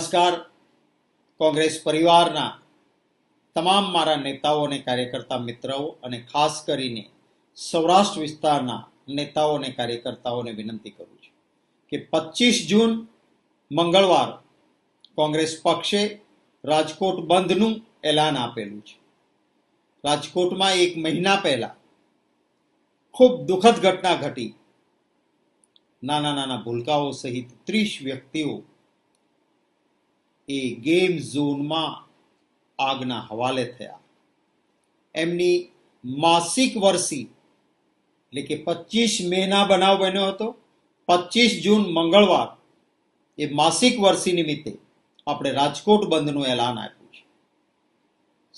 નમસ્કાર. કોંગ્રેસ પરિવારના તમામ મારા નેતાઓ અને કાર્યકર્તા મિત્રો અને ખાસ કરીને સૌરાષ્ટ્ર વિસ્તારના નેતાઓ અને કાર્યકર્તાઓને વિનંતી કરું છું કે 25 જૂન મંગળવાર કોંગ્રેસ પક્ષે રાજકોટ બંધનું એલાન આપેલું છે. રાજકોટમાં એક મહિના પહેલા ખૂબ દુઃખદ ઘટના ઘટી. નાના નાના ભૂલકાઓ સહિત 30 વ્યક્તિઓ એ ગેમ ઝોનમાં આગના હવાલે થયા. એમની માસિક વરસી એટલે કે 25 મેના બનાવ બન્યો હતો. 25 જૂન મંગળવાર એ માસિક વરસી નિમિત્તે આપણે રાજકોટ બંધનું એલાન આપ્યું છે.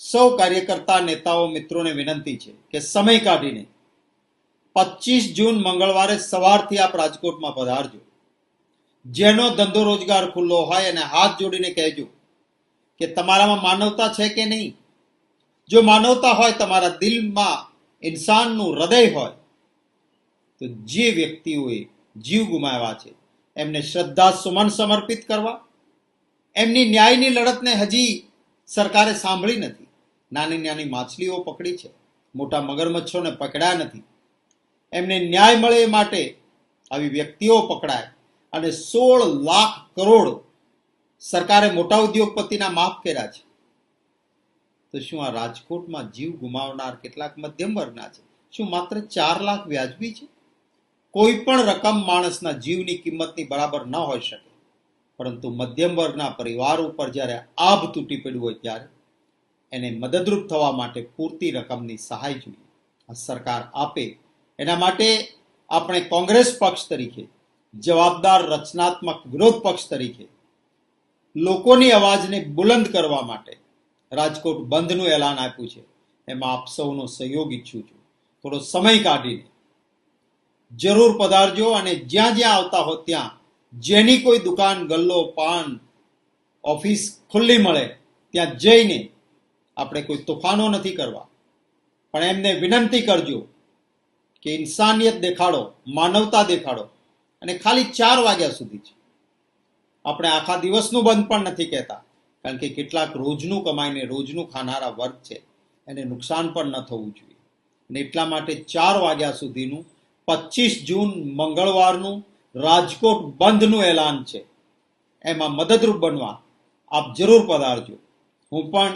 સૌ કાર્યકર્તા નેતાઓ મિત્રોને વિનંતી છે કે સમય કાઢીને 25 જૂન મંગળવારે સવારથી આપ રાજકોટમાં પધારજો. જેનો ધંધો રોજગાર ખુલ્લો હોય અને હાથ જોડીને કહેજો કે તમારામાં માનવતા છે કે નહીં. જો માનવતા હોય, તમારા દિલમાં ઇન્સાનનું હૃદય હોય, તો જે વ્યક્તિઓએ જીવ ગુમાવ્યા છે એમને શ્રદ્ધા સુમન સમર્પિત કરવા. એમની ન્યાયની લડતને હજી સરકારે સાંભળી નથી. નાની નાની માછલીઓ પકડી છે, મોટા મગરમચ્છોને પકડ્યા નથી. એમને ન્યાય મળે એ માટે આવી વ્યક્તિઓ પકડાય અને 16 લાખ કરોડ સરકારે મોટા ઉદ્યોગપતિના માફ કર્યા છે. તો શું આ રાજકોટમાં જીવ ગુમાવનાર કેટલાક મધ્યમ વર્ગના છે? શું માત્ર 4 લાખ વ્યાજબી છે? કોઈ પણ રકમ માણસના જીવની કિંમતની બરાબર ન હોઈ શકે, પરંતુ મધ્યમ વર્ગના પરિવાર ઉપર જ્યારે આભ તૂટી પડ્યું હોય ત્યારે એને મદદરૂપ થવા માટે પૂરતી રકમની સહાય જોઈએ. આ સરકાર આપે એના માટે આપણે કોંગ્રેસ પક્ષ તરીકે, જવાબદાર રચનાત્મક વિરોધ પક્ષ તરીકે લોકોની અવાજને બુલંદ કરવા માટે રાજકોટ બંધનું એલાન આપ્યું છે. એમાં આપ સૌનો સહયોગ ઈચ્છું છું. થોડો સમય કાઢીને જરૂર પધારજો અને જ્યાં જ્યાં આવતા હો ત્યાં જેની કોઈ દુકાન, ગલ્લો, પાન, ઓફિસ ખુલ્લી મળે ત્યાં જઈને આપણે કોઈ તોફાનો નથી કરવા, પણ એમને વિનંતી કરજો કે ઇન્સાનિયત દેખાડો, માનવતા દેખાડો. અને ખાલી 4 વાગ્યા સુધી છે. આપણે આખા દિવસનું બંધ પણ નથી કહેતા, કારણ કે કેટલાક રોજનું કમાઈને રોજનું ખાનારા વર્ગ છે, એને નુકસાન પણ ન થવું જોઈએ. અને એટલા માટે 4 વાગ્યા સુધીનું 25 જૂન મંગળવારનું રાજકોટ બંધનું એલાન છે. એમાં મદદરૂપ બનવા આપ જરૂર પધારજો. હું પણ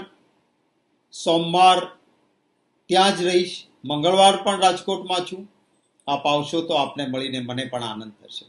સોમવાર ત્યાં જ રહીશ, મંગળવાર પણ રાજકોટમાં છું. આપ આવશો તો આપને મળીને મને પણ આનંદ થશે.